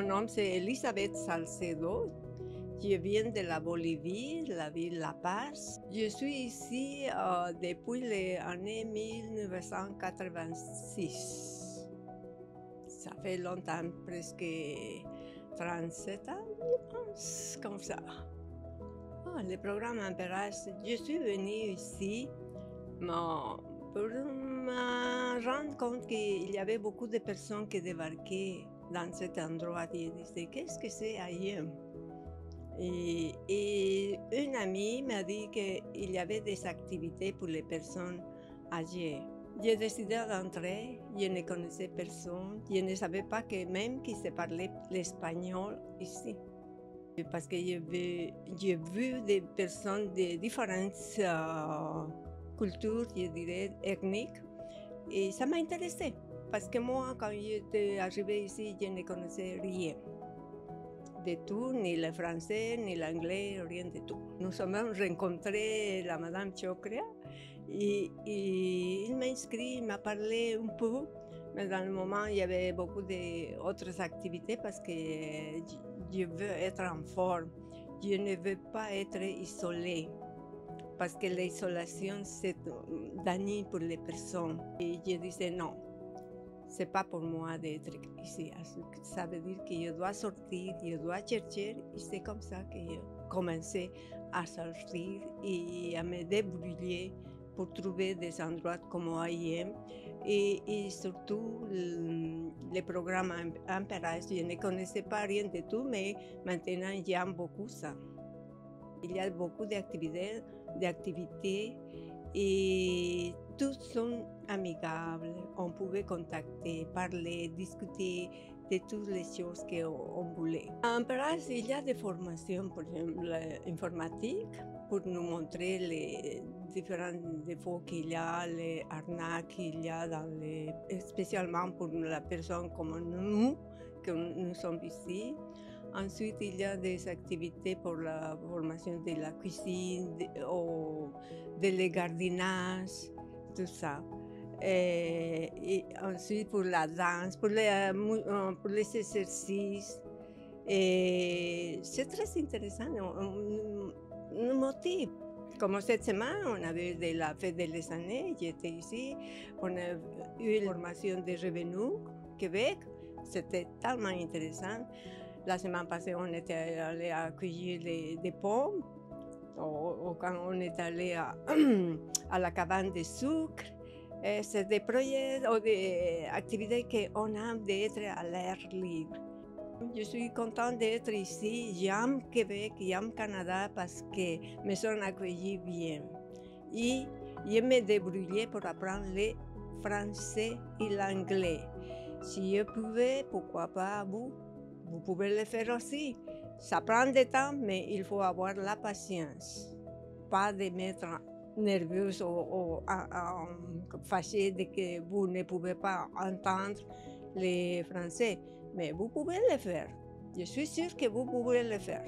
Mon nom c'est Elisabeth Salcedo. Je viens de la Bolivie, la ville La Paz. Je suis ici depuis les années 1986. Ça fait longtemps, presque 37 ans, je pense, comme ça. Le programme Imperas, je suis venue ici pour me rendre compte qu'il y avait beaucoup de personnes qui débarquaient dans cet endroit et disaient qu'est-ce que c'est ailleurs. Et une amie m'a dit qu'il y avait des activités pour les personnes âgées. J'ai décidé d'entrer, je ne connaissais personne, je ne savais pas que même qu'ils se parlaient l'espagnol ici. Parce que j'ai vu des personnes de différentes cultures, je dirais, ethniques, et ça m'a intéressé. Parce que moi, quand j'étais arrivée ici, je ne connaissais rien de tout, ni le français, ni l'anglais, rien de tout. Nous sommes rencontrés la Madame Chocrea et il m'a inscrit, il m'a parlé un peu, mais dans le moment, il y avait beaucoup d'autres activités parce que je veux être en forme. Je ne veux pas être isolée parce que l'isolation, c'est dañin pour les personnes. Et je disais non. C'est pas pour moi d'être ici. Ça veut dire que je dois sortir, je dois chercher. Et c'est comme ça que j'ai commencé à sortir et à me débrouiller pour trouver des endroits comme OIM. Et surtout, le programme Imperas, je ne connaissais pas rien de tout, mais maintenant j'aime beaucoup ça. Il y a beaucoup d'activités et tous sont amigables. On pouvait contacter, parler, discuter de toutes les choses qu'on voulait. En Paris, il y a des formations, par exemple informatique, pour nous montrer les différents défauts qu'il y a, les arnaques qu'il y a, spécialement pour la personne comme nous, que nous sommes ici. Ensuite, il y a des activités pour la formation de la cuisine, de jardinage, tout ça. Et ensuite, pour la danse, pour les exercices. C'est très intéressant, nous motive. Comme cette semaine, on avait de la fête des années, j'étais ici, on a eu une formation de revenus Québec, c'était tellement intéressant. La semaine passée, on était allé à cueillir des pommes, ou quand on est allé à la cabane de sucre. C'est des projets ou des activités qu'on a d'être à l'air libre. Je suis contente d'être ici. J'aime Québec, j'aime Canada parce que me sont accueillis bien. Et je me débrouillais pour apprendre le français et l'anglais. Si je pouvais, pourquoi pas vous pouvez le faire aussi. Ça prend du temps, mais il faut avoir la patience. Pas de mettre nerveuse ou fâchée de que vous ne pouvez pas entendre le français. Mais vous pouvez le faire. Je suis sûre que vous pouvez le faire.